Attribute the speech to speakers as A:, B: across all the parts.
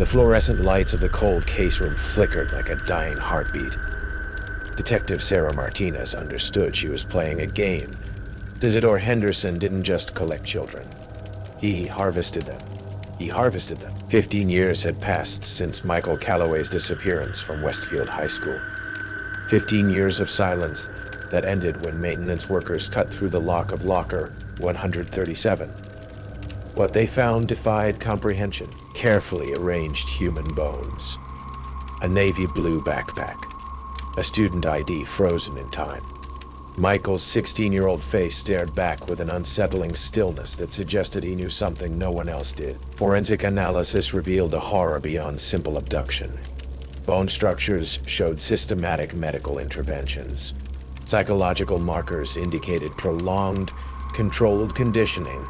A: The fluorescent lights of the cold case room flickered like a dying heartbeat. Detective Sarah Martinez understood she was playing a game. Janitor Henderson didn't just collect children. He harvested them. 15 years had passed since Michael Calloway's disappearance from Westfield High School. 15 years of silence that ended when maintenance workers cut through the lock of locker 137. What they found defied comprehension. Carefully arranged human bones. A navy blue backpack. A student ID frozen in time. Michael's 16-year-old face stared back with an unsettling stillness that suggested he knew something no one else did. Forensic analysis revealed a horror beyond simple abduction. Bone structures showed systematic medical interventions. Psychological markers indicated prolonged, controlled conditioning.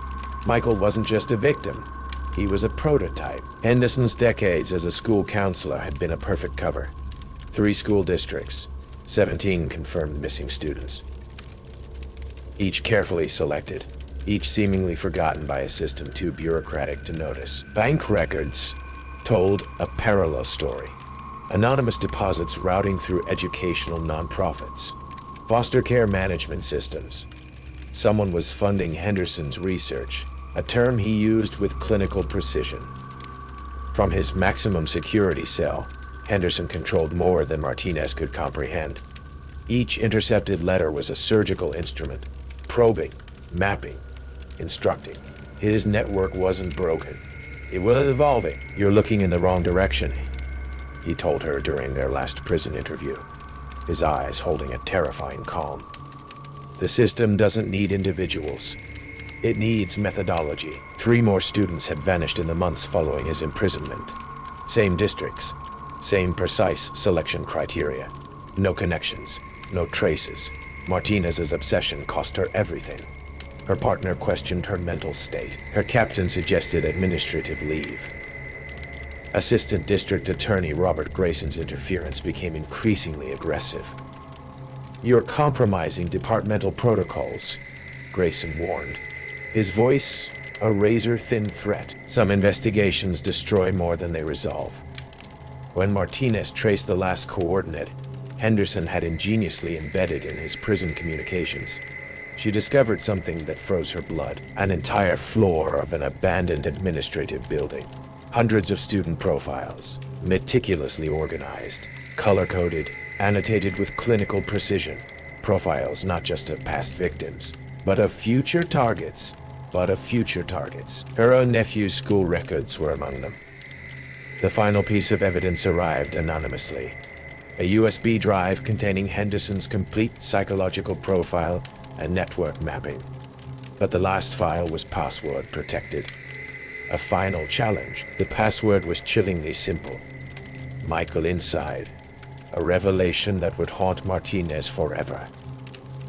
A: Michael wasn't just a victim. He was a prototype. Henderson's decades as a school counselor had been a perfect cover. 3 school districts, 17 confirmed missing students. Each carefully selected, each seemingly forgotten by a system too bureaucratic to notice. Bank records told a parallel story. Anonymous deposits routing through educational nonprofits. Foster care management systems. Someone was funding Henderson's research, a term he used with clinical precision. From his maximum security cell, Henderson controlled more than Martinez could comprehend. Each intercepted letter was a surgical instrument, probing, mapping, instructing. His network wasn't broken. It was evolving. "You're looking in the wrong direction," he told her during their last prison interview, his eyes holding a terrifying calm. "The system doesn't need individuals. It needs methodology." 3 more students had vanished in the months following his imprisonment. Same districts, same precise selection criteria. No connections, no traces. Martinez's obsession cost her everything. Her partner questioned her mental state. Her captain suggested administrative leave. Assistant District Attorney Robert Grayson's interference became increasingly aggressive. "You're compromising departmental protocols," Grayson warned. His voice, a razor-thin threat. Some investigations destroy more than they resolve. When Martinez traced the last coordinate, Henderson had ingeniously embedded in his prison communications. She discovered something that froze her blood. An entire floor of an abandoned administrative building. Hundreds of student profiles, meticulously organized, color-coded, annotated with clinical precision. Profiles not just of past victims, but of future targets. Her own nephew's school records were among them. The final piece of evidence arrived anonymously. A USB drive containing Henderson's complete psychological profile and network mapping. But the last file was password protected. A final challenge. The password was chillingly simple. Michael inside. A revelation that would haunt Martinez forever.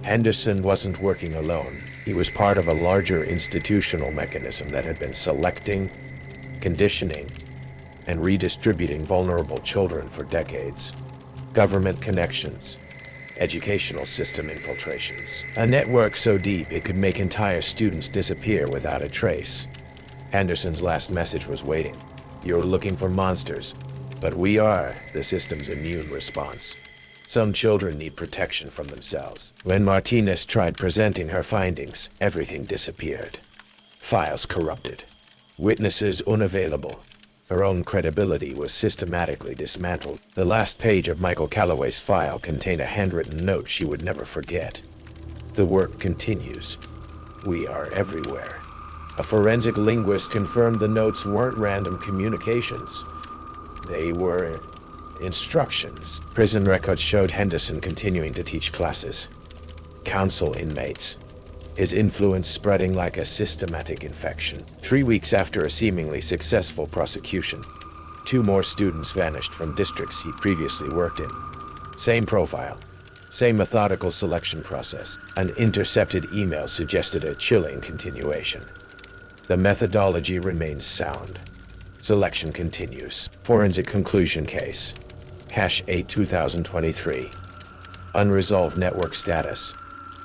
A: Henderson wasn't working alone. He was part of a larger institutional mechanism that had been selecting, conditioning, and redistributing vulnerable children for decades. Government connections, educational system infiltrations. A network so deep it could make entire students disappear without a trace. Henderson's last message was waiting. "You're looking for monsters, but we are the system's immune response. Some children need protection from themselves." When Martinez tried presenting her findings, everything disappeared. Files corrupted. Witnesses unavailable. Her own credibility was systematically dismantled. The last page of Michael Calloway's file contained a handwritten note she would never forget. "The work continues. We are everywhere." A forensic linguist confirmed the notes weren't random communications. They were instructions. Prison records showed Henderson continuing to teach classes, counsel inmates, his influence spreading like a systematic infection. 3 weeks after a seemingly successful prosecution, 2 more students vanished from districts he previously worked in. Same profile, same methodical selection process. An intercepted email suggested a chilling continuation. The methodology remains sound. Selection continues. Forensic conclusion case. Hash 8 2023. Unresolved network status.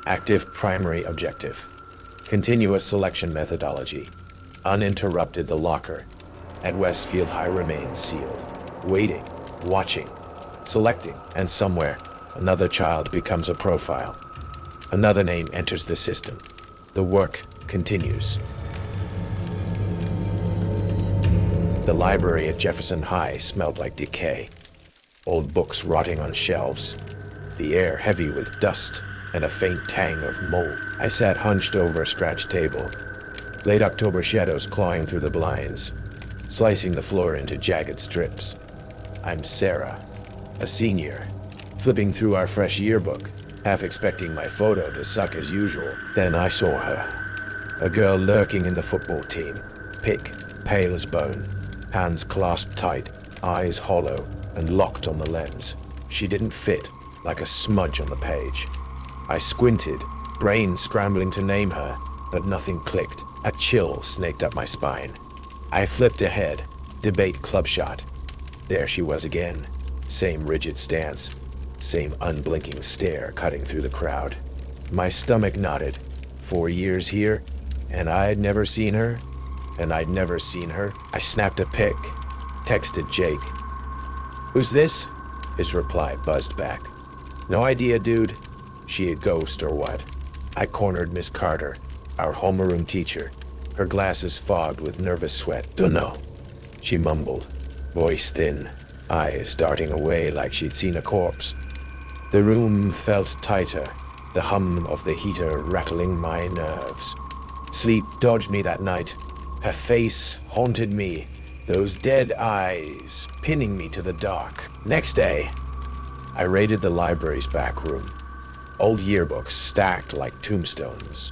A: Active primary objective. Continuous selection methodology. Uninterrupted the locker. At Westfield, I remain sealed, waiting, watching, selecting, and somewhere, another child becomes a profile. Another name enters the system. The work continues. The library at Jefferson High smelled like decay. Old books rotting on shelves. The air heavy with dust and a faint tang of mold. I sat hunched over a scratched table. Late October shadows clawing through the blinds, slicing the floor into jagged strips. I'm Sarah, a senior, flipping through our fresh yearbook, half expecting my photo to suck as usual. Then I saw her. A girl lurking in the football team. Pink, pale as bone, hands clasped tight, eyes hollow and locked on the lens. She didn't fit, like a smudge on the page. I squinted, brain scrambling to name her, but nothing clicked. A chill snaked up my spine. I flipped ahead, debate club shot. There she was again. Same rigid stance, same unblinking stare cutting through the crowd. My stomach knotted. 4 years here, and I'd never seen her, I snapped a pic, texted Jake. "Who's this?" His reply buzzed back. "No idea, dude." She a ghost or what? I cornered Miss Carter, our homeroom teacher, her glasses fogged with nervous sweat. "Dunno," she mumbled, voice thin, eyes darting away like she'd seen a corpse. The room felt tighter, the hum of the heater rattling my nerves. Sleep dodged me that night. Her face haunted me, those dead eyes pinning me to the dark. Next day, I raided the library's back room. Old yearbooks stacked like tombstones.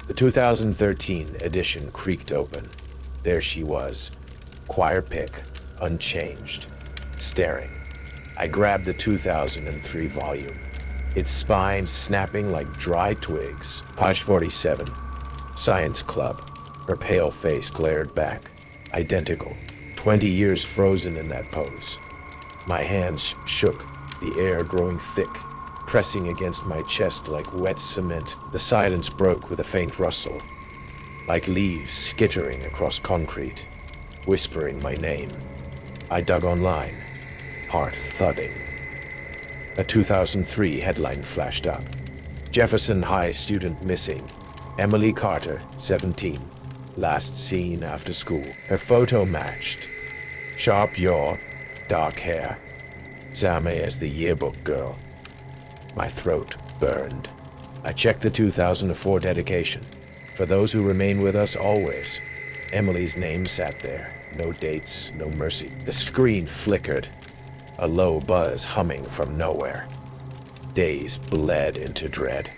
A: The 2013 edition creaked open. There she was, choir pick, unchanged, staring. I grabbed the 2003 volume, its spine snapping like dry twigs. Page 47, Science Club. Her pale face glared back, identical, 20 years frozen in that pose. My hands shook, the air growing thick, pressing against my chest like wet cement. The silence broke with a faint rustle, like leaves skittering across concrete, whispering my name. I dug online, heart thudding. A 2003 headline flashed up. Jefferson High student missing. Emily Carter, 17. Last seen after school. Her photo matched. Sharp jaw, dark hair. Same as the yearbook girl. My throat burned. I checked the 2004 dedication. For those who remain with us always. Emily's name sat there. No dates, no mercy. The screen flickered. A low buzz humming from nowhere. Days bled into dread.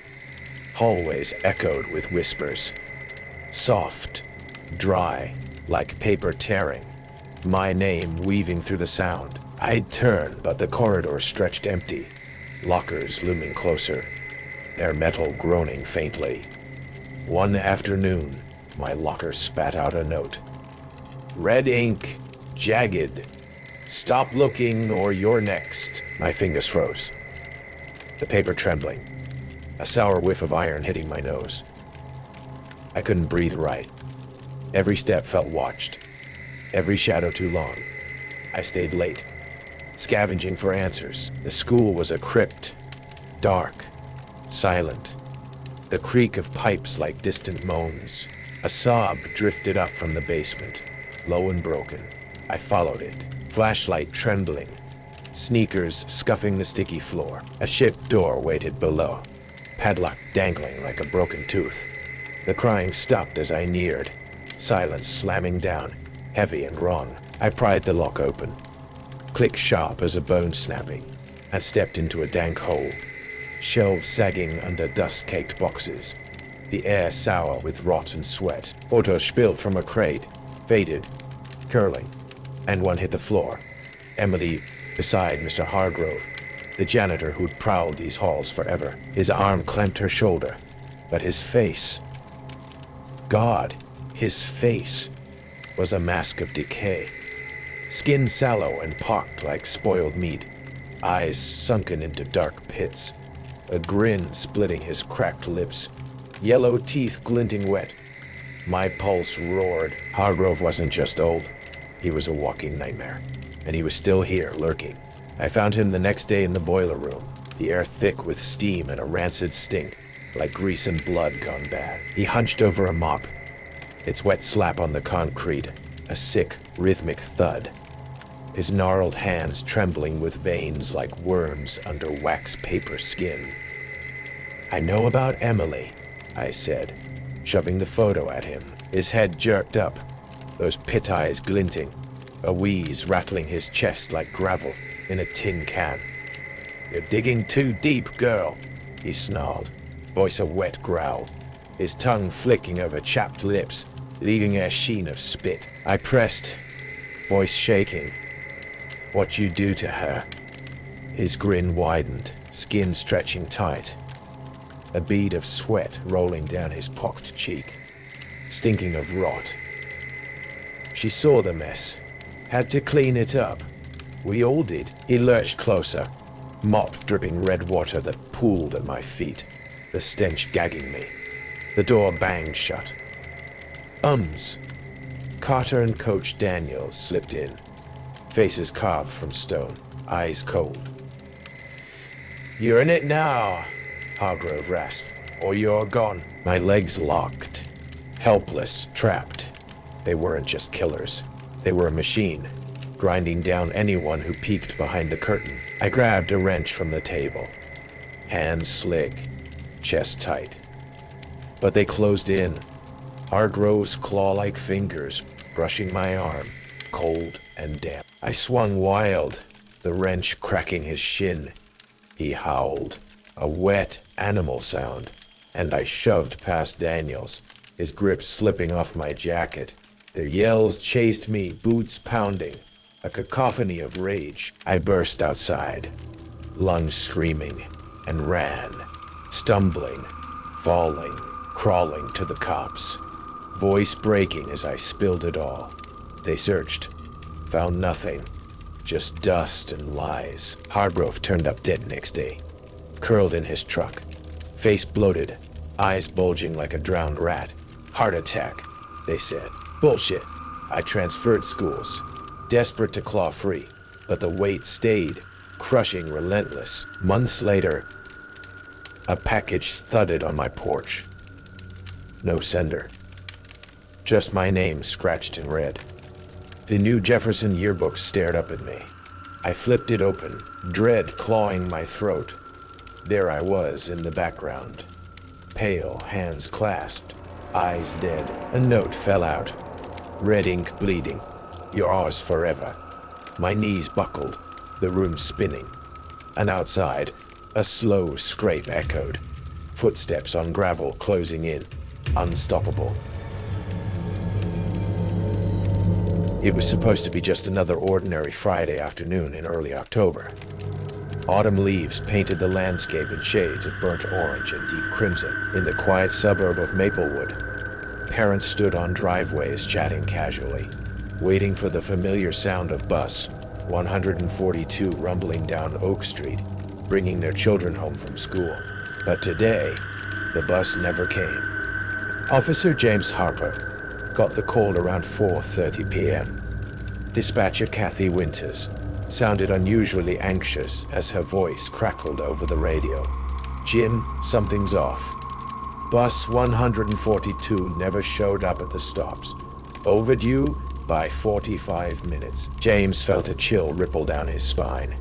A: Hallways echoed with whispers. Soft, dry, like paper tearing. My name weaving through the sound. I'd turn, but the corridor stretched empty. Lockers looming closer, their metal groaning faintly. One afternoon, my locker spat out a note. Red ink, jagged. Stop looking or you're next. My fingers froze. The paper trembling. A sour whiff of iron hitting my nose. I couldn't breathe right. Every step felt watched. Every shadow too long. I stayed late, scavenging for answers. The school was a crypt. Dark, silent. The creak of pipes like distant moans. A sob drifted up from the basement, low and broken. I followed it, flashlight trembling, sneakers scuffing the sticky floor. A shipped door waited below, padlock dangling like a broken tooth. The crying stopped as I neared, silence slamming down, heavy and wrong. I pried the lock open, click sharp as a bone snapping, and stepped into a dank hole. Shelves sagging under dust-caked boxes, the air sour with rot and sweat. Photos spilled from a crate, faded, curling, and one hit the floor. Emily beside Mr. Hargrove, the janitor who'd prowled these halls forever. His arm clamped her shoulder, but his face, God, his face, was a mask of decay. Skin sallow and pocked like spoiled meat, eyes sunken into dark pits, a grin splitting his cracked lips, yellow teeth glinting wet. My pulse roared. Hargrove wasn't just old. He was a walking nightmare, and he was still here, lurking. I found him the next day in the boiler room, the air thick with steam and a rancid stink, like grease and blood gone bad. He hunched over a mop, its wet slap on the concrete, a sick, rhythmic thud. His gnarled hands trembling with veins like worms under wax paper skin. "I know about Emily," I said, shoving the photo at him. His head jerked up, those pit eyes glinting, a wheeze rattling his chest like gravel in a tin can. "You're digging too deep, girl," he snarled, voice a wet growl, his tongue flicking over chapped lips, leaving a sheen of spit. I pressed, voice shaking. "What you do to her?" His grin widened, skin stretching tight, a bead of sweat rolling down his pocked cheek, stinking of rot. "She saw the mess, had to clean it up. We all did." He lurched closer, mop dripping red water that pooled at my feet, the stench gagging me. The door banged shut. Carter and Coach Daniels slipped in, faces carved from stone, eyes cold. "You're in it now," Hargrove rasped, "or you're gone." My legs locked, helpless, trapped. They weren't just killers. They were a machine, grinding down anyone who peeked behind the curtain. I grabbed a wrench from the table, hands slick, chest tight. But they closed in, Hargrove's claw-like fingers brushing my arm, cold and damp. I swung wild, the wrench cracking his shin. He howled, a wet animal sound, and I shoved past Daniels, his grip slipping off my jacket. Their yells chased me, boots pounding, a cacophony of rage. I burst outside, lungs screaming, and ran, stumbling, falling, crawling to the cops, voice breaking as I spilled it all. They searched, found nothing, just dust and lies. Hargrove turned up dead next day, curled in his truck, face bloated, eyes bulging like a drowned rat. "Heart attack," they said. Bullshit. I transferred schools, desperate to claw free, but the weight stayed, crushing, relentless. Months later, a package thudded on my porch. No sender. Just my name scratched in red. The new Jefferson Yearbook stared up at me. I flipped it open, dread clawing my throat. There I was in the background, pale, hands clasped, eyes dead. A note fell out, red ink bleeding. "You're ours forever." My knees buckled, the room spinning. And outside, a slow scrape echoed, footsteps on gravel closing in, unstoppable. It was supposed to be just another ordinary Friday afternoon in early October. Autumn leaves painted the landscape in shades of burnt orange and deep crimson. In the quiet suburb of Maplewood, parents stood on driveways chatting casually, waiting for the familiar sound of bus 142 rumbling down Oak Street, bringing their children home from school. But today, the bus never came. Officer James Harper got the call around 4:30 p.m. Dispatcher Kathy Winters sounded unusually anxious as her voice crackled over the radio. "Jim, something's off. Bus 142 never showed up at the stops. Overdue by 45 minutes. James felt a chill ripple down his spine.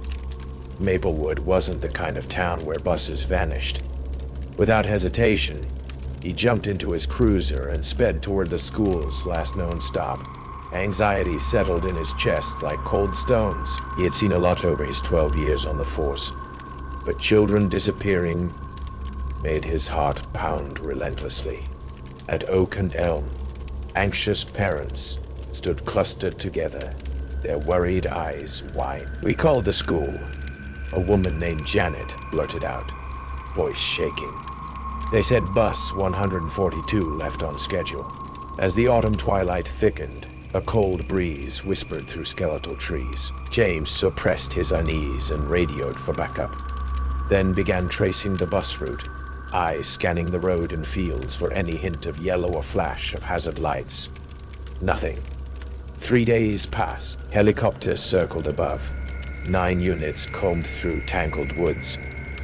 A: Maplewood wasn't the kind of town where buses vanished. Without hesitation, he jumped into his cruiser and sped toward the school's last known stop. Anxiety settled in his chest like cold stones. He had seen a lot over his 12 years on the force, but children disappearing made his heart pound relentlessly. At Oak and Elm, anxious parents stood clustered together, their worried eyes wide. "We called the school," a woman named Janet blurted out, voice shaking. "They said bus 142 left on schedule." As the autumn twilight thickened, a cold breeze whispered through skeletal trees. James suppressed his unease and radioed for backup, then began tracing the bus route, eyes scanning the road and fields for any hint of yellow or flash of hazard lights. Nothing. 3 days passed. Helicopters circled above. 9 units combed through tangled woods,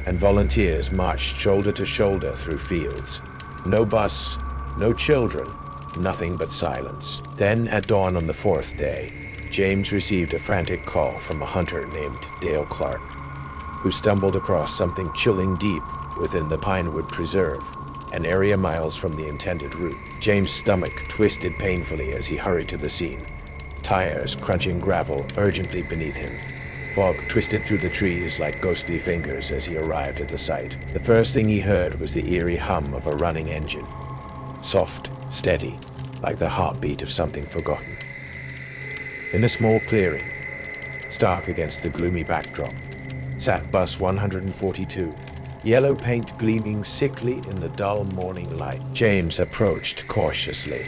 A: and volunteers marched shoulder to shoulder through fields. No bus, no children, nothing but silence. Then, at dawn on the 4th day, James received a frantic call from a hunter named Dale Clark, who stumbled across something chilling deep within the Pinewood Preserve, an area miles from the intended route. James' stomach twisted painfully as he hurried to the scene, tires crunching gravel urgently beneath him. Fog twisted through the trees like ghostly fingers as he arrived at the site. The first thing he heard was the eerie hum of a running engine. Soft, steady, like the heartbeat of something forgotten. In a small clearing, stark against the gloomy backdrop, sat Bus 142, yellow paint gleaming sickly in the dull morning light. James approached cautiously,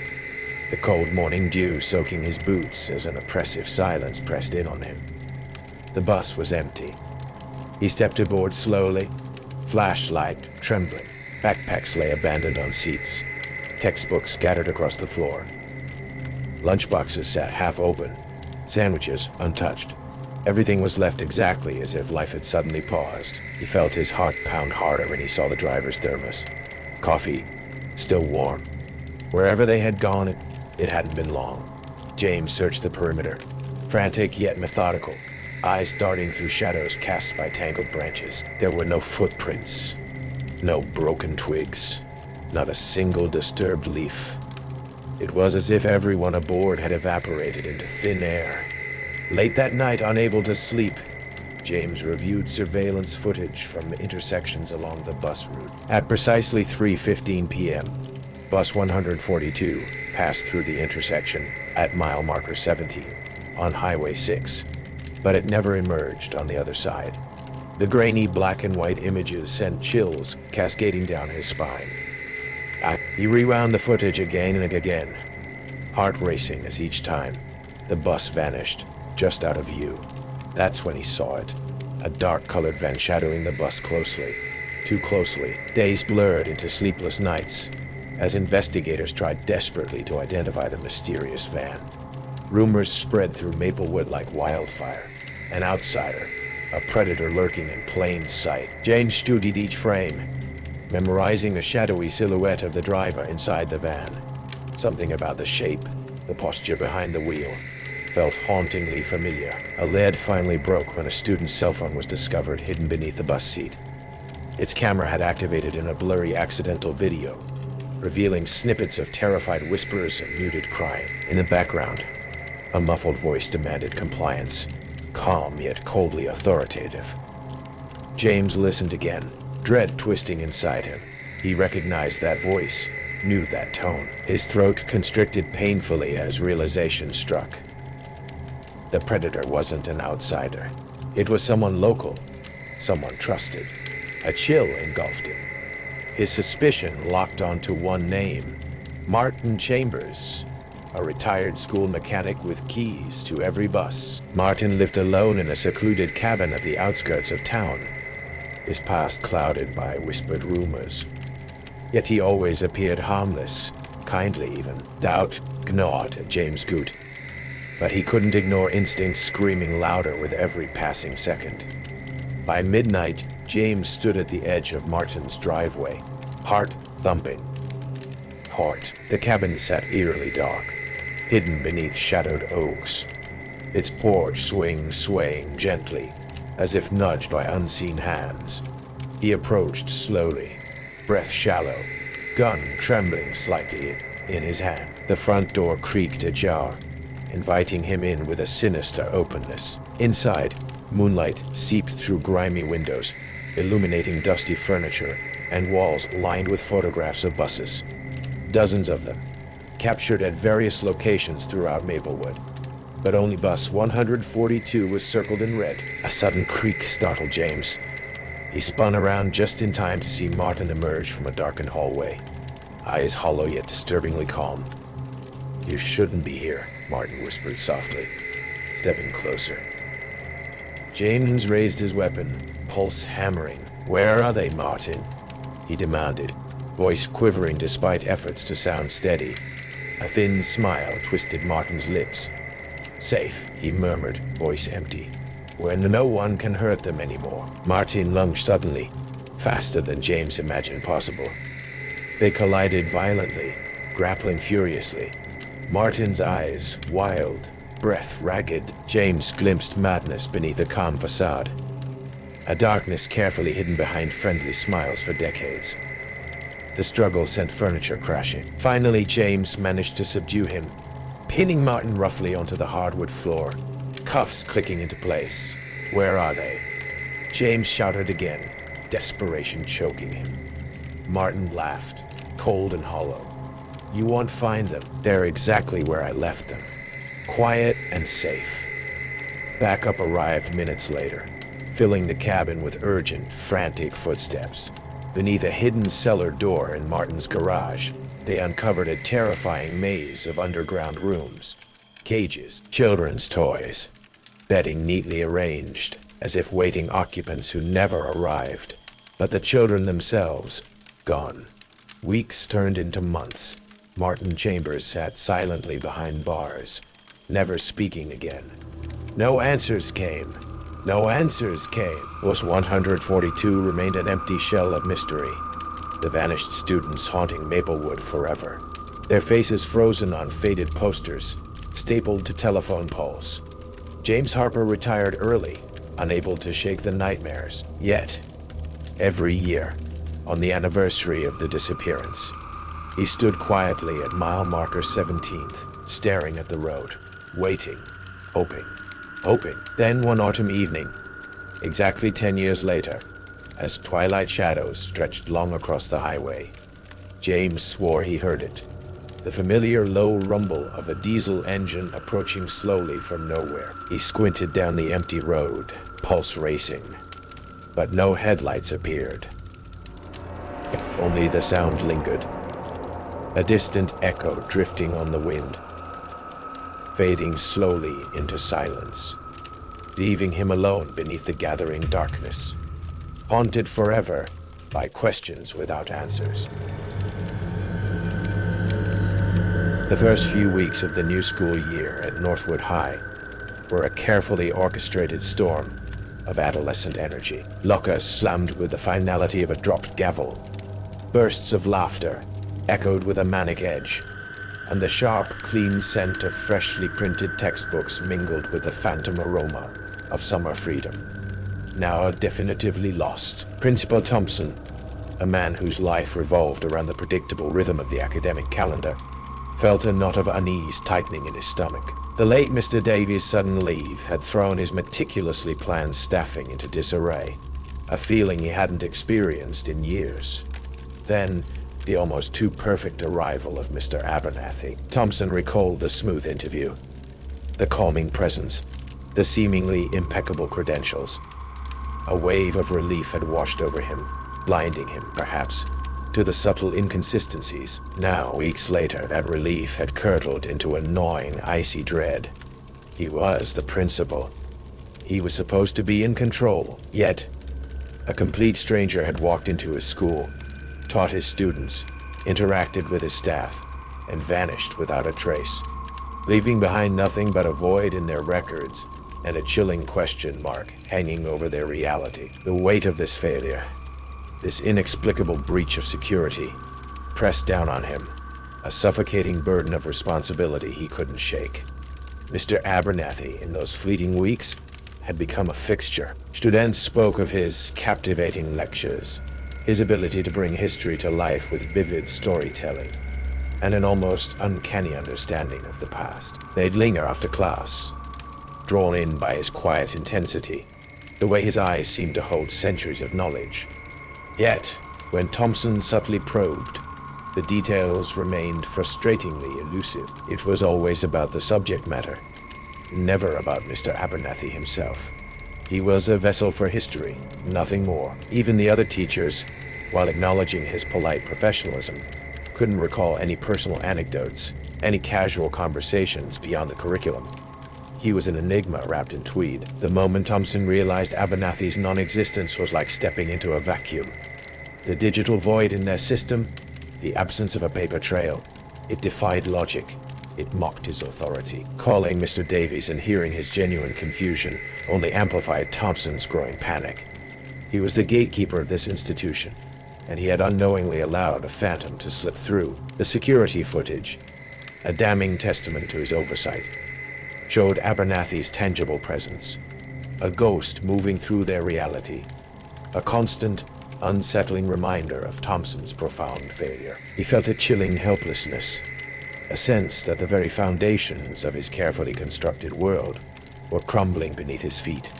A: the cold morning dew soaking his boots as an oppressive silence pressed in on him. The bus was empty. He stepped aboard slowly, flashlight trembling. Backpacks lay abandoned on seats, textbooks scattered across the floor. Lunchboxes sat half open, sandwiches untouched. Everything was left exactly as if life had suddenly paused. He felt his heart pound harder when he saw the driver's thermos. Coffee, still warm. Wherever they had gone, it hadn't been long. James searched the perimeter, frantic yet methodical, eyes darting through shadows cast by tangled branches. There were no footprints, no broken twigs, not a single disturbed leaf. It was as if everyone aboard had evaporated into thin air. Late that night, unable to sleep, James reviewed surveillance footage from intersections along the bus route. At precisely 3:15 p.m., Bus 142 passed through the intersection at mile marker 17 on Highway 6, but it never emerged on the other side. The grainy black and white images sent chills cascading down his spine. He rewound the footage again and again, heart racing as each time the bus vanished just out of view. That's when he saw it, a dark-colored van shadowing the bus closely, too closely. Days blurred into sleepless nights as investigators tried desperately to identify the mysterious van. Rumors spread through Maplewood like wildfire. An outsider, a predator lurking in plain sight. James studied each frame, memorizing the shadowy silhouette of the driver inside the van. Something about the shape, the posture behind the wheel, felt hauntingly familiar. A lead finally broke when a student's cell phone was discovered hidden beneath the bus seat. Its camera had activated in a blurry accidental video, revealing snippets of terrified whispers and muted crying. In the background, a muffled voice demanded compliance, calm yet coldly authoritative. James listened again, dread twisting inside him. He recognized that voice, knew that tone. His throat constricted painfully as realization struck. The predator wasn't an outsider. It was someone local, someone trusted. A chill engulfed him. His suspicion locked onto one name, Martin Chambers, a retired school mechanic with keys to every bus. Martin lived alone in a secluded cabin at the outskirts of town, his past clouded by whispered rumors. Yet he always appeared harmless, kindly even. Doubt gnawed at James' Goot, but he couldn't ignore instincts screaming louder with every passing second. By midnight, James stood at the edge of Martin's driveway, heart thumping. The cabin sat eerily dark, hidden beneath shadowed oaks, its porch swaying gently, as if nudged by unseen hands. He approached slowly, breath shallow, gun trembling slightly in his hand. The front door creaked ajar, inviting him in with a sinister openness. Inside, moonlight seeped through grimy windows, illuminating dusty furniture and walls lined with photographs of buses. Dozens of them, captured at various locations throughout Maplewood. But only Bus 142 was circled in red. A sudden creak startled James. He spun around just in time to see Martin emerge from a darkened hallway, eyes hollow yet disturbingly calm. "You shouldn't be here," Martin whispered softly, stepping closer. James raised his weapon, pulse hammering. "Where are they, Martin?" he demanded, voice quivering despite efforts to sound steady. A thin smile twisted Martin's lips. Safe, he murmured, voice empty. Where no one can hurt them anymore. Martin lunged suddenly, faster than James imagined possible. They collided violently, grappling furiously. Martin's eyes wild, breath ragged. James glimpsed madness beneath a calm facade. A darkness carefully hidden behind friendly smiles for decades. The struggle sent furniture crashing. Finally, James managed to subdue him, pinning Martin roughly onto the hardwood floor, cuffs clicking into place. Where are they? James shouted again, desperation choking him. Martin laughed, cold and hollow. You won't find them. They're exactly where I left them. Quiet and safe. Backup arrived minutes later, filling the cabin with urgent, frantic footsteps. Beneath a hidden cellar door in Martin's garage, they uncovered a terrifying maze of underground rooms. Cages, children's toys, bedding neatly arranged, as if waiting occupants who never arrived. But the children themselves, gone. Weeks turned into months. Martin Chambers sat silently behind bars, never speaking again. No answers came. No answers came. Post 142 remained an empty shell of mystery. The vanished students haunting Maplewood forever. Their faces frozen on faded posters, stapled to telephone poles. James Harper retired early, unable to shake the nightmares. Yet, every year, on the anniversary of the disappearance, he stood quietly at mile marker 17th, staring at the road, waiting, hoping. Then one autumn evening, exactly 10 years later, as twilight shadows stretched long across the highway, James swore he heard it. The familiar low rumble of a diesel engine approaching slowly from nowhere. He squinted down the empty road, pulse racing. But no headlights appeared. Only the sound lingered. A distant echo drifting on the wind, fading slowly into silence, leaving him alone beneath the gathering darkness, haunted forever by questions without answers. The first few weeks of the new school year at Northwood High were a carefully orchestrated storm of adolescent energy. Locusts slammed with the finality of a dropped gavel. Bursts of laughter echoed with a manic edge, and the sharp, clean scent of freshly printed textbooks mingled with the phantom aroma of summer freedom. Now definitively lost, Principal Thompson, a man whose life revolved around the predictable rhythm of the academic calendar, felt a knot of unease tightening in his stomach. The late Mr. Davies' sudden leave had thrown his meticulously planned staffing into disarray, a feeling he hadn't experienced in years. Then, the almost too perfect arrival of Mr. Abernathy. Thompson recalled the smooth interview, the calming presence, the seemingly impeccable credentials. A wave of relief had washed over him, blinding him, perhaps, to the subtle inconsistencies. Now, weeks later, that relief had curdled into a gnawing, icy dread. He was the principal. He was supposed to be in control, yet a complete stranger had walked into his school, taught his students, interacted with his staff, and vanished without a trace, leaving behind nothing but a void in their records and a chilling question mark hanging over their reality. The weight of this failure, this inexplicable breach of security, pressed down on him, a suffocating burden of responsibility he couldn't shake. Mr. Abernathy, in those fleeting weeks, had become a fixture. Students spoke of his captivating lectures, his ability to bring history to life with vivid storytelling, and an almost uncanny understanding of the past. They'd linger after class, drawn in by his quiet intensity, the way his eyes seemed to hold centuries of knowledge. Yet, when Thompson subtly probed, the details remained frustratingly elusive. It was always about the subject matter, never about Mr. Abernathy himself. He was a vessel for history, nothing more. Even the other teachers, while acknowledging his polite professionalism, couldn't recall any personal anecdotes, any casual conversations beyond the curriculum. He was an enigma wrapped in tweed. The moment Thompson realized Abernathy's non-existence was like stepping into a vacuum. The digital void in their system, the absence of a paper trail, it defied logic. It mocked his authority. Calling Mr. Davies and hearing his genuine confusion only amplified Thompson's growing panic. He was the gatekeeper of this institution, and he had unknowingly allowed a phantom to slip through. The security footage, a damning testament to his oversight, showed Abernathy's tangible presence, a ghost moving through their reality, a constant, unsettling reminder of Thompson's profound failure. He felt a chilling helplessness, a sense that the very foundations of his carefully constructed world were crumbling beneath his feet.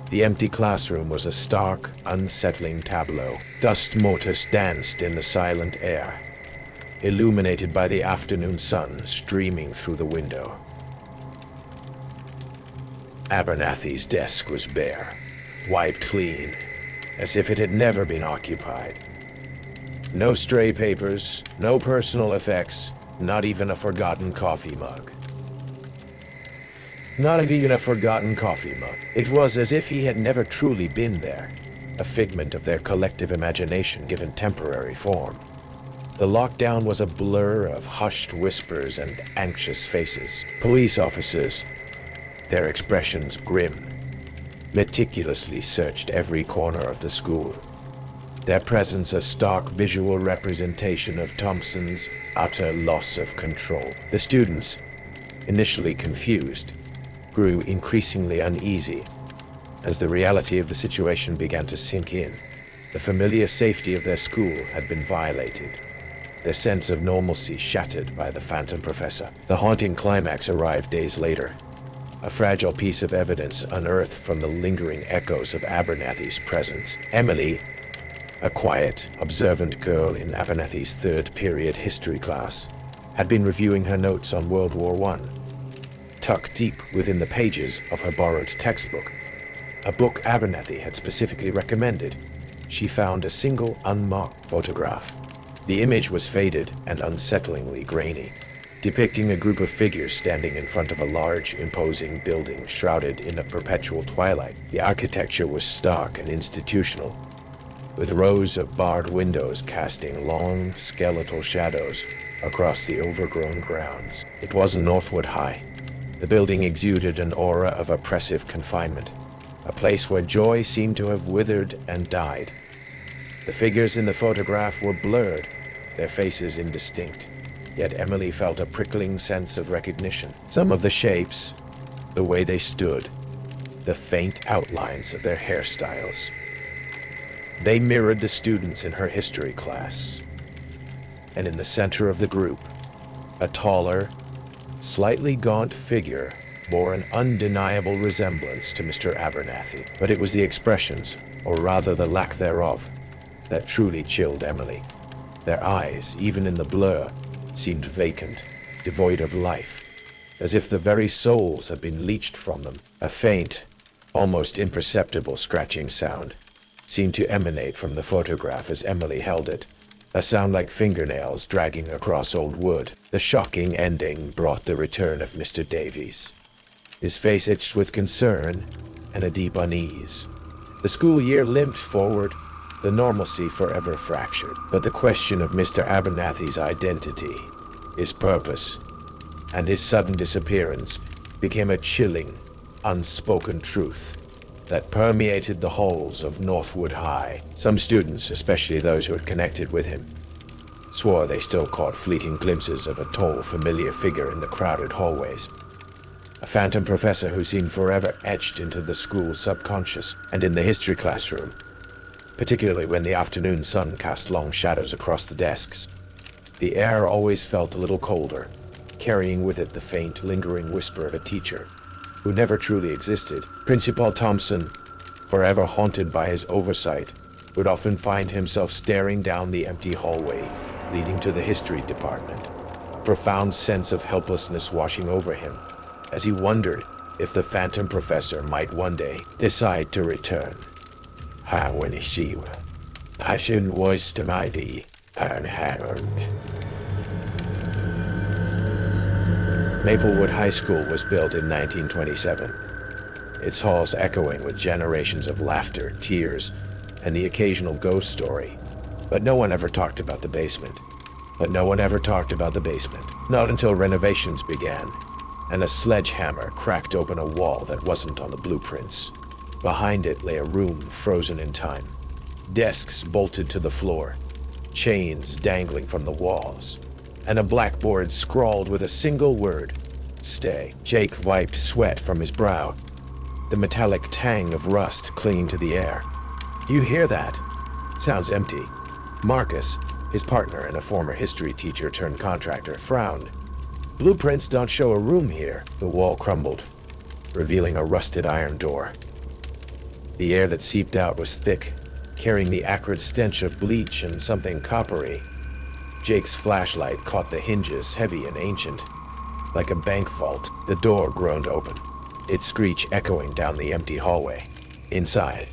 A: The empty classroom was a stark, unsettling tableau. Dust motes danced in the silent air, illuminated by the afternoon sun streaming through the window. Abernathy's desk was bare, wiped clean, as if it had never been occupied. No stray papers, no personal effects, not even a forgotten coffee mug. Not even a forgotten coffee mug. It was as if he had never truly been there, a figment of their collective imagination given temporary form. The lockdown was a blur of hushed whispers and anxious faces. Police officers, their expressions grim, meticulously searched every corner of the school, their presence a stark visual representation of Thompson's utter loss of control. The students, initially confused, grew increasingly uneasy as the reality of the situation began to sink in. The familiar safety of their school had been violated, their sense of normalcy shattered by the phantom professor. The haunting climax arrived days later, a fragile piece of evidence unearthed from the lingering echoes of Abernathy's presence. Emily, a quiet, observant girl in Abernathy's third-period history class, had been reviewing her notes on World War I. Tucked deep within the pages of her borrowed textbook, a book Abernathy had specifically recommended, she found a single unmarked photograph. The image was faded and unsettlingly grainy, depicting a group of figures standing in front of a large, imposing building shrouded in a perpetual twilight. The architecture was stark and institutional, with rows of barred windows casting long, skeletal shadows across the overgrown grounds. It wasn't Northwood High. The building exuded an aura of oppressive confinement, a place where joy seemed to have withered and died. The figures in the photograph were blurred, their faces indistinct, yet Emily felt a prickling sense of recognition. Some of the shapes, the way they stood, the faint outlines of their hairstyles. They mirrored the students in her history class. And in the center of the group, a taller, slightly gaunt figure bore an undeniable resemblance to Mr. Abernathy. But it was the expressions, or rather the lack thereof, that truly chilled Emily. Their eyes, even in the blur, seemed vacant, devoid of life, as if the very souls had been leached from them. A faint, almost imperceptible scratching sound seemed to emanate from the photograph as Emily held it, a sound like fingernails dragging across old wood. The shocking ending brought the return of Mr. Davies, his face itched with concern and a deep unease. The school year limped forward, the normalcy forever fractured. But the question of Mr. Abernathy's identity, his purpose, and his sudden disappearance became a chilling, unspoken truth that permeated the halls of Northwood High. Some students, especially those who had connected with him, swore they still caught fleeting glimpses of a tall, familiar figure in the crowded hallways. A phantom professor who seemed forever etched into the school's subconscious. And in the history classroom, particularly when the afternoon sun cast long shadows across the desks, the air always felt a little colder, carrying with it the faint, lingering whisper of a teacher who never truly existed. Principal Thompson, forever haunted by his oversight, would often find himself staring down the empty hallway leading to the history department, a profound sense of helplessness washing over him as he wondered if the phantom professor might one day decide to return. Passion was to mighty and hammered. Maplewood High School was built in 1927, its halls echoing with generations of laughter, tears, and the occasional ghost story. But no one ever talked about the basement. Not until renovations began, and a sledgehammer cracked open a wall that wasn't on the blueprints. Behind it lay a room frozen in time. Desks bolted to the floor, chains dangling from the walls, and a blackboard scrawled with a single word, "Stay." Jake wiped sweat from his brow, the metallic tang of rust clinging to the air. "You hear that? Sounds empty." Marcus, his partner and a former history teacher turned contractor, frowned. "Blueprints don't show a room here." The wall crumbled, revealing a rusted iron door. The air that seeped out was thick, carrying the acrid stench of bleach and something coppery. Jake's flashlight caught the hinges, heavy and ancient. Like a bank vault, the door groaned open, its screech echoing down the empty hallway. Inside,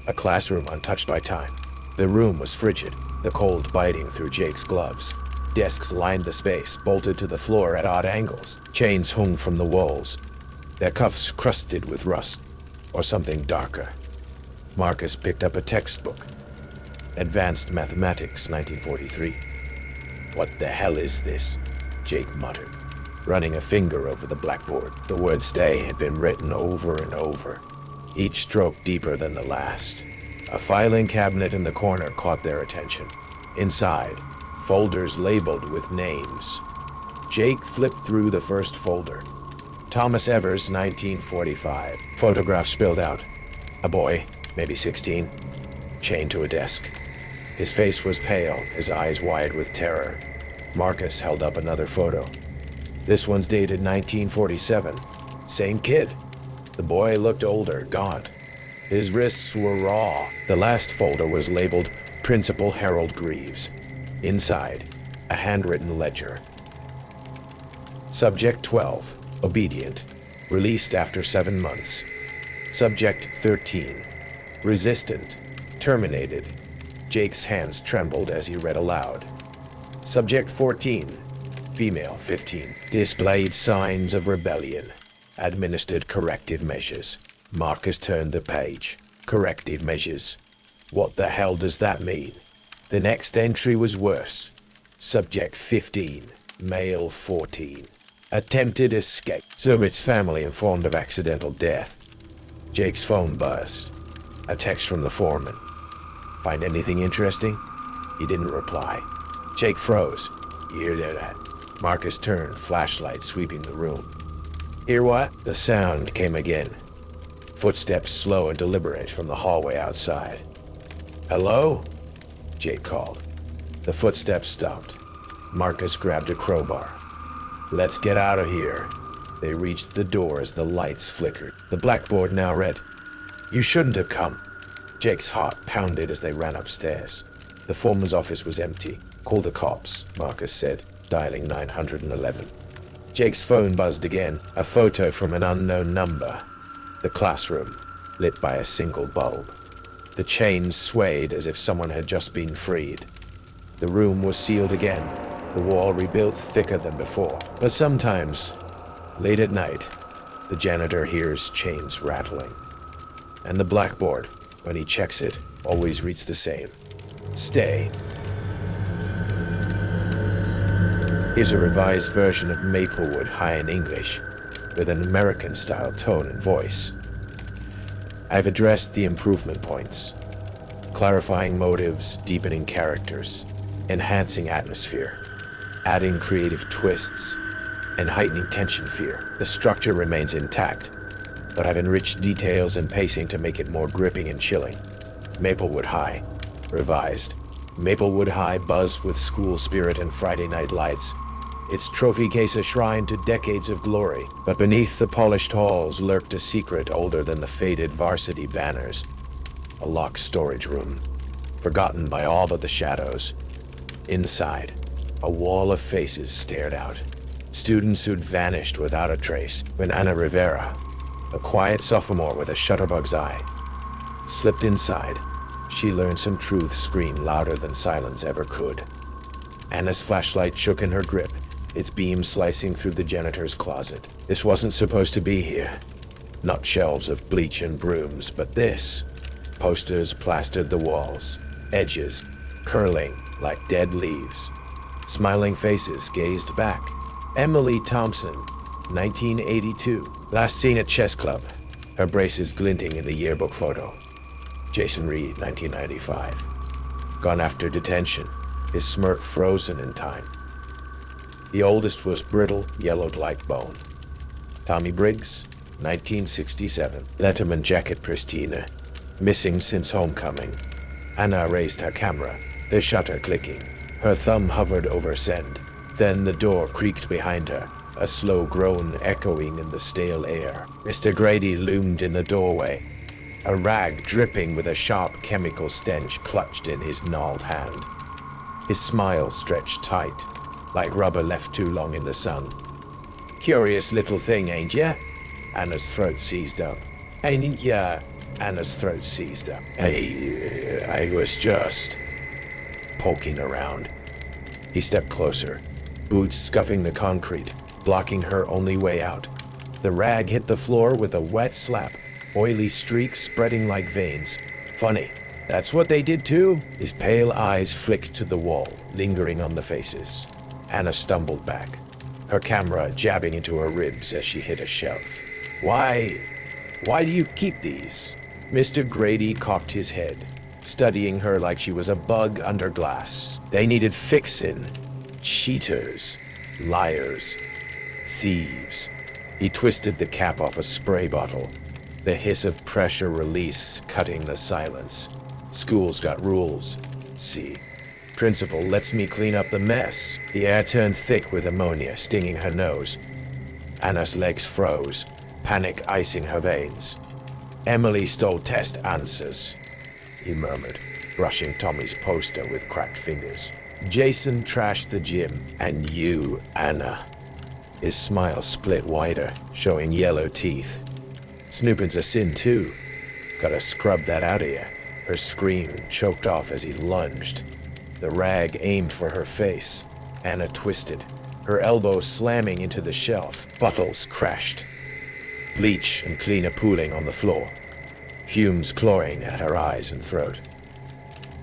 A: a classroom untouched by time. The room was frigid, the cold biting through Jake's gloves. Desks lined the space, bolted to the floor at odd angles. Chains hung from the walls, their cuffs crusted with rust, or something darker. Marcus picked up a textbook. Advanced Mathematics, 1943. "What the hell is this?" Jake muttered, running a finger over the blackboard. The word "stay" had been written over and over, each stroke deeper than the last. A filing cabinet in the corner caught their attention. Inside, folders labeled with names. Jake flipped through the first folder. Thomas Evers, 1945. Photograph spilled out. A boy, maybe 16, chained to a desk. His face was pale, his eyes wide with terror. Marcus held up another photo. "This one's dated 1947. Same kid." The boy looked older, gaunt. His wrists were raw. The last folder was labeled Principal Harold Greaves. Inside, a handwritten ledger. Subject 12, obedient, released after 7 months. Subject 13, resistant, terminated. Jake's hands trembled as he read aloud. Subject 14, female 15, displayed signs of rebellion, administered corrective measures. Marcus turned the page. Corrective measures. What the hell does that mean? The next entry was worse. Subject 15, male 14, attempted escape. Zurbitz's family informed of accidental death. Jake's phone buzzed. A text from the foreman. "Find anything interesting?" He didn't reply. Jake froze. "You hear that?" Marcus turned, flashlight sweeping the room. "Hear what?" The sound came again. Footsteps slow and deliberate from the hallway outside. "Hello?" Jake called. The footsteps stopped. Marcus grabbed a crowbar. "Let's get out of here." They reached the door as the lights flickered. The blackboard now read, "You shouldn't have come." Jake's heart pounded as they ran upstairs. The foreman's office was empty. "Call the cops," Marcus said, dialing 911. Jake's phone buzzed again, a photo from an unknown number. The classroom, lit by a single bulb. The chains swayed as if someone had just been freed. The room was sealed again, the wall rebuilt thicker than before. But sometimes, late at night, the janitor hears chains rattling. And the blackboard, when he checks it, always reads the same. "Stay." Here's a revised version of Maplewood High in English, with an American-style tone and voice. I've addressed the improvement points, clarifying motives, deepening characters, enhancing atmosphere, adding creative twists, and heightening tension fear. The structure remains intact, but I've enriched details and pacing to make it more gripping and chilling. Maplewood High, revised. Maplewood High buzzed with school spirit and Friday night lights, its trophy case a shrine to decades of glory. But beneath the polished halls lurked a secret older than the faded varsity banners. A locked storage room, forgotten by all but the shadows. Inside, a wall of faces stared out. Students who'd vanished without a trace when Anna Rivera, a quiet sophomore with a shutterbug's eye, slipped inside. She learned some truths screamed louder than silence ever could. Anna's flashlight shook in her grip, its beam slicing through the janitor's closet. This wasn't supposed to be here. Not shelves of bleach and brooms, but this. Posters plastered the walls, edges curling like dead leaves. Smiling faces gazed back, Emily Thompson, 1982. Last seen at chess club. Her braces glinting in the yearbook photo. Jason Reed, 1995. Gone after detention. His smirk frozen in time. The oldest was brittle, yellowed like bone. Tommy Briggs, 1967. Letterman jacket pristine. Missing since homecoming. Anna raised her camera, the shutter clicking. Her thumb hovered over send. Then the door creaked behind her, a slow groan echoing in the stale air. Mr. Grady loomed in the doorway, a rag dripping with a sharp chemical stench clutched in his gnarled hand. His smile stretched tight, like rubber left too long in the sun. Curious little thing, ain't ya? Anna's throat seized up. Ain't ya? Anna's throat seized up. I was just poking around. He stepped closer, boots scuffing the concrete, blocking her only way out. The rag hit the floor with a wet slap, oily streaks spreading like veins. Funny, that's what they did too? His pale eyes flicked to the wall, lingering on the faces. Anna stumbled back, her camera jabbing into her ribs as she hit a shelf. Why do you keep these? Mr. Grady cocked his head, studying her like she was a bug under glass. They needed fixin'. Cheaters, liars, thieves. He twisted the cap off a spray bottle, the hiss of pressure release cutting the silence. School's got rules. See. Principal lets me clean up the mess. The air turned thick with ammonia, stinging her nose. Anna's legs froze, panic icing her veins. Emily stole test answers, he murmured, brushing Tommy's poster with cracked fingers. Jason trashed the gym, and you, Anna. His smile split wider, showing yellow teeth. Snooping's a sin too. Gotta scrub that out of you. Her scream choked off as he lunged. The rag aimed for her face. Anna twisted, her elbow slamming into the shelf. Bottles crashed. Bleach and cleaner pooling on the floor. Fumes clawing at her eyes and throat.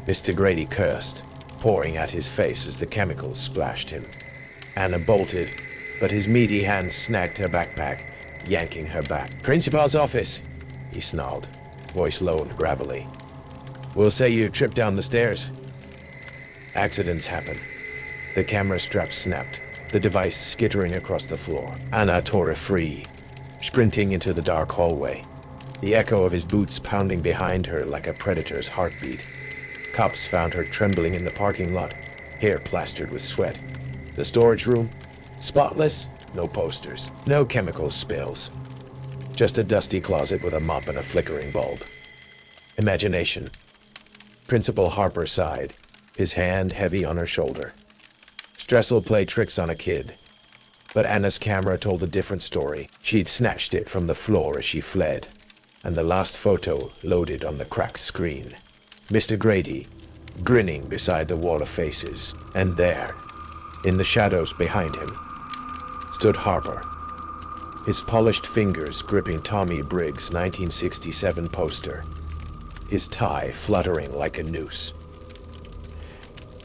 A: Mr. Grady cursed, pouring at his face as the chemicals splashed him. Anna bolted, but his meaty hand snagged her backpack, yanking her back. Principal's office, he snarled, voice low and gravelly. We'll say you tripped down the stairs. Accidents happen. The camera strap snapped, the device skittering across the floor. Anna tore it free, sprinting into the dark hallway, the echo of his boots pounding behind her like a predator's heartbeat. Cops found her trembling in the parking lot, hair plastered with sweat. The storage room, spotless, no posters, no chemical spills. Just a dusty closet with a mop and a flickering bulb. Imagination. Principal Harper sighed, his hand heavy on her shoulder. Stress'll play tricks on a kid. But Anna's camera told a different story. She'd snatched it from the floor as she fled, and the last photo loaded on the cracked screen. Mr. Grady, grinning beside the wall of faces, and there, in the shadows behind him, stood Harper, his polished fingers gripping Tommy Briggs' 1967 poster, his tie fluttering like a noose.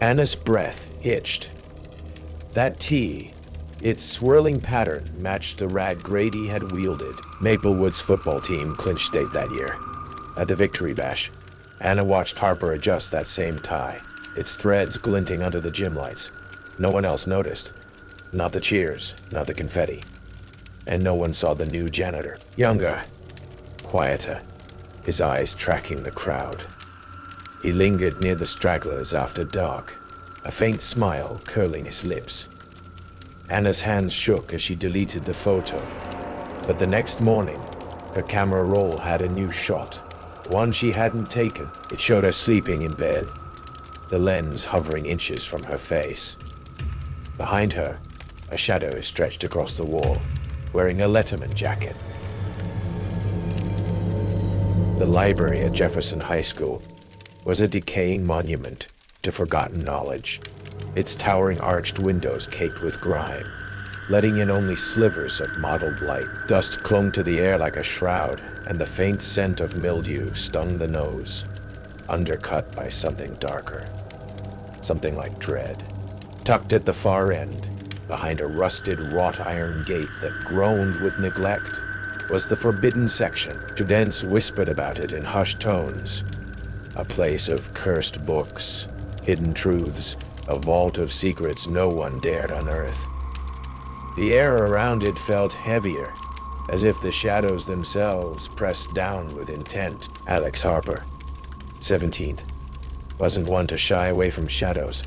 A: Anna's breath hitched. That tee, its swirling pattern matched the rag Grady had wielded. Maplewood's football team clinched state that year. At the victory bash, Anna watched Harper adjust that same tie, its threads glinting under the gym lights. No one else noticed. Not the cheers, not the confetti. And no one saw the new janitor. Younger, quieter, his eyes tracking the crowd. He lingered near the stragglers after dark, a faint smile curling his lips. Anna's hands shook as she deleted the photo. But the next morning, her camera roll had a new shot. One she hadn't taken. It showed her sleeping in bed, the lens hovering inches from her face. Behind her, a shadow stretched across the wall, wearing a Letterman jacket. The library at Jefferson High School was a decaying monument to forgotten knowledge, its towering arched windows caked with grime, letting in only slivers of mottled light. Dust clung to the air like a shroud, and the faint scent of mildew stung the nose, undercut by something darker, something like dread. Tucked at the far end, behind a rusted wrought iron gate that groaned with neglect, was the forbidden section. Students whispered about it in hushed tones. A place of cursed books, hidden truths, a vault of secrets no one dared unearth. The air around it felt heavier, as if the shadows themselves pressed down with intent. Alex Harper, 17th, wasn't one to shy away from shadows.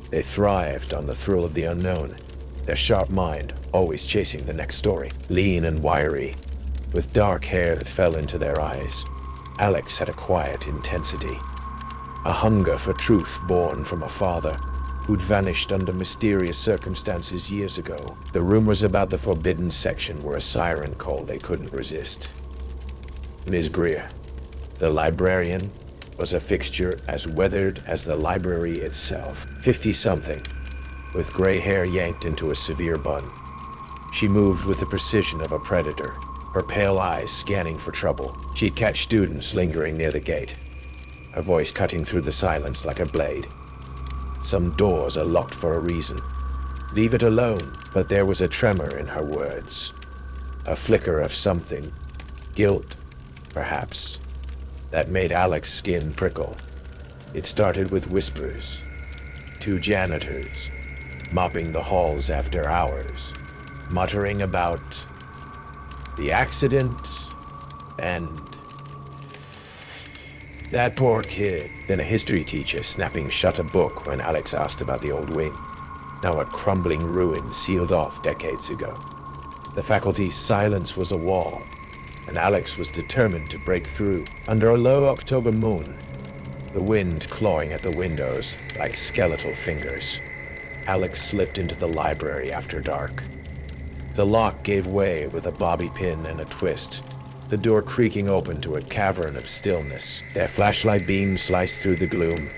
A: They thrived on the thrill of the unknown, their sharp mind always chasing the next story. Lean and wiry, with dark hair that fell into their eyes, Alex had a quiet intensity, a hunger for truth born from a father who'd vanished under mysterious circumstances years ago. The rumors about the forbidden section were a siren call they couldn't resist. Ms. Greer, the librarian, was a fixture as weathered as the library itself. 50-something, with gray hair yanked into a severe bun. She moved with the precision of a predator, her pale eyes scanning for trouble. She'd catch students lingering near the gate, her voice cutting through the silence like a blade. Some doors are locked for a reason. Leave it alone. But there was a tremor in her words, a flicker of something, guilt, perhaps, that made Alex's skin prickle. It started with whispers. 2 janitors, mopping the halls after hours, muttering about the accident and that poor kid. Then a history teacher snapping shut a book when Alex asked about the old wing, now a crumbling ruin sealed off decades ago. The faculty's silence was a wall, and Alex was determined to break through. Under a low October moon, the wind clawing at the windows like skeletal fingers, Alex slipped into the library after dark. The lock gave way with a bobby pin and a twist, the door creaking open to a cavern of stillness. Their flashlight beams sliced through the gloom,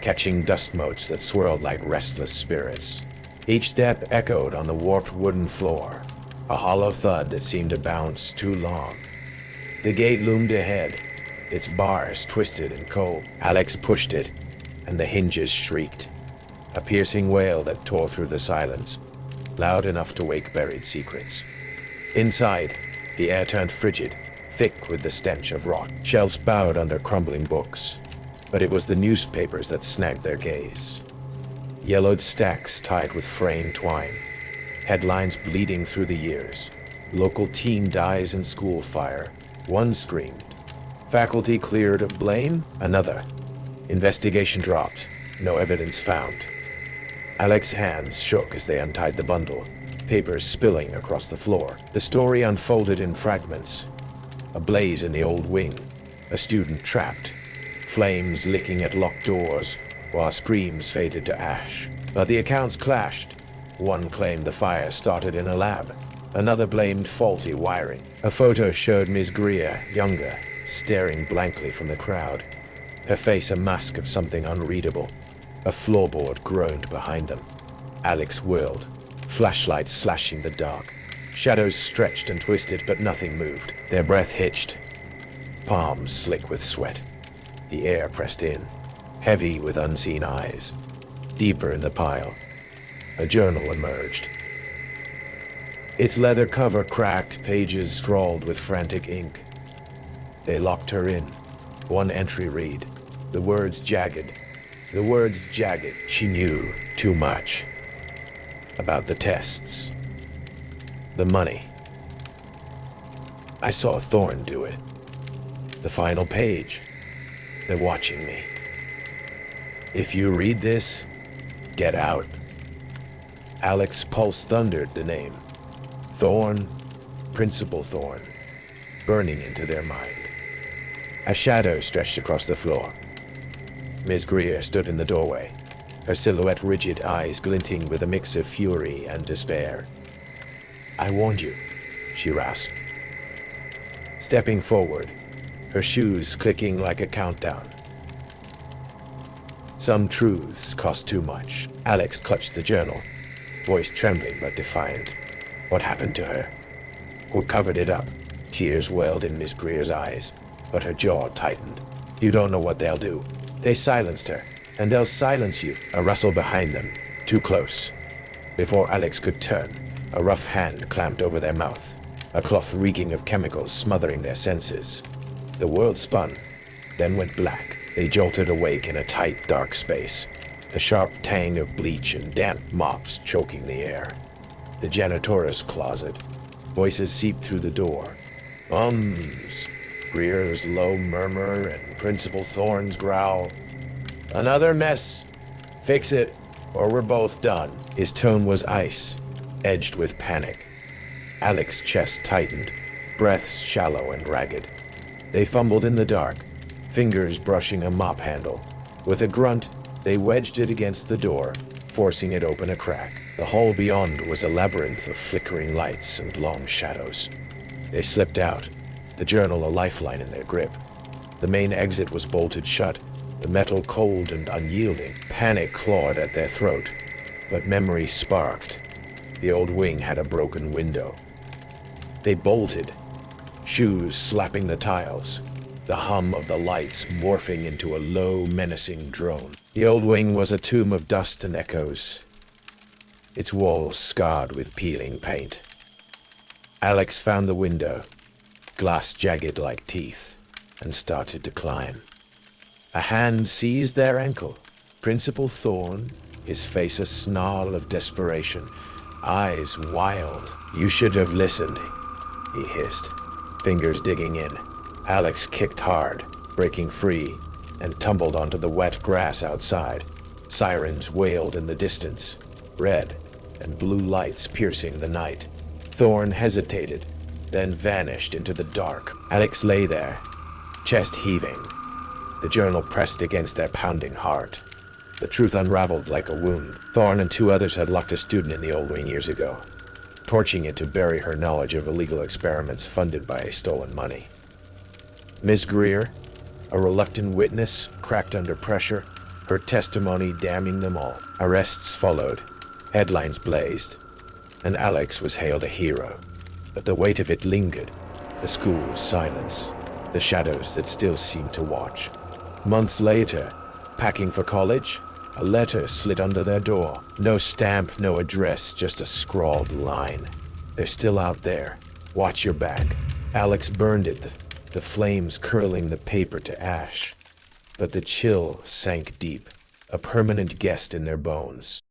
A: catching dust motes that swirled like restless spirits. Each step echoed on the warped wooden floor, a hollow thud that seemed to bounce too long. The gate loomed ahead, its bars twisted and cold. Alex pushed it, and the hinges shrieked, a piercing wail that tore through the silence, loud enough to wake buried secrets. Inside, the air turned frigid, thick with the stench of rot. Shelves bowed under crumbling books, but it was the newspapers that snagged their gaze. Yellowed stacks tied with fraying twine, headlines bleeding through the years. Local teen dies in school fire. One screamed. Faculty cleared of blame. Another. Investigation dropped. No evidence found. Alex's hands shook as they untied the bundle, papers spilling across the floor. The story unfolded in fragments. A blaze in the old wing, a student trapped, flames licking at locked doors, while screams faded to ash. But the accounts clashed. One claimed the fire started in a lab. Another blamed faulty wiring. A photo showed Ms. Greer, younger, staring blankly from the crowd, her face a mask of something unreadable. A floorboard groaned behind them. Alex whirled, flashlights slashing the dark. Shadows stretched and twisted, but nothing moved. Their breath hitched, palms slick with sweat. The air pressed in, heavy with unseen eyes. Deeper in the pile, a journal emerged. Its leather cover cracked, pages scrawled with frantic ink. They locked her in. One entry read, the words jagged. She knew too much. About the tests. The money. I saw Thorne do it. The final page. They're watching me. If you read this, get out. Alex's pulse thundered the name. Thorne, Principal Thorne, burning into their mind. A shadow stretched across the floor. Ms. Greer stood in the doorway, her silhouette rigid, eyes glinting with a mix of fury and despair. I warned you, she rasped. Stepping forward, her shoes clicking like a countdown. Some truths cost too much. Alex clutched the journal, voice trembling but defiant. What happened to her? Who covered it up? Tears welled in Miss Greer's eyes, but her jaw tightened. You don't know what they'll do. They silenced her, and they'll silence you. A rustle behind them, too close. Before Alex could turn, a rough hand clamped over their mouth, a cloth reeking of chemicals smothering their senses. The world spun, then went black. They jolted awake in a tight, dark space, the sharp tang of bleach and damp mops choking the air. The janitor's closet. Voices seeped through the door. Ums. Greer's low murmur and Principal Thorne's growl. Another mess. Fix it, or we're both done. His tone was ice, edged with panic. Alex's chest tightened, breaths shallow and ragged. They fumbled in the dark, fingers brushing a mop handle. With a grunt, they wedged it against the door, forcing it open a crack. The hall beyond was a labyrinth of flickering lights and long shadows. They slipped out, the journal a lifeline in their grip. The main exit was bolted shut, the metal cold and unyielding. Panic clawed at their throat, but memory sparked. The old wing had a broken window. They bolted, shoes slapping the tiles, the hum of the lights morphing into a low, menacing drone. The old wing was a tomb of dust and echoes, its walls scarred with peeling paint. Alex found the window, glass jagged like teeth, and started to climb. A hand seized their ankle. Principal Thorne, his face a snarl of desperation, eyes wild. You should have listened, he hissed, fingers digging in. Alex kicked hard, breaking free, and tumbled onto the wet grass outside. Sirens wailed in the distance, red and blue lights piercing the night. Thorne hesitated, then vanished into the dark. Alex lay there, chest heaving, the journal pressed against their pounding heart. The truth unraveled like a wound. Thorne and two others had locked a student in the old wing years ago, torching it to bury her knowledge of illegal experiments funded by stolen money. Ms. Greer, a reluctant witness, cracked under pressure, her testimony damning them all. Arrests followed, headlines blazed, and Alex was hailed a hero. But the weight of it lingered, the school's silence, the shadows that still seemed to watch. Months later, packing for college, a letter slid under their door. No stamp, no address, just a scrawled line. They're still out there. Watch your back. Alex burned it, the flames curling the paper to ash. But the chill sank deep, a permanent guest in their bones.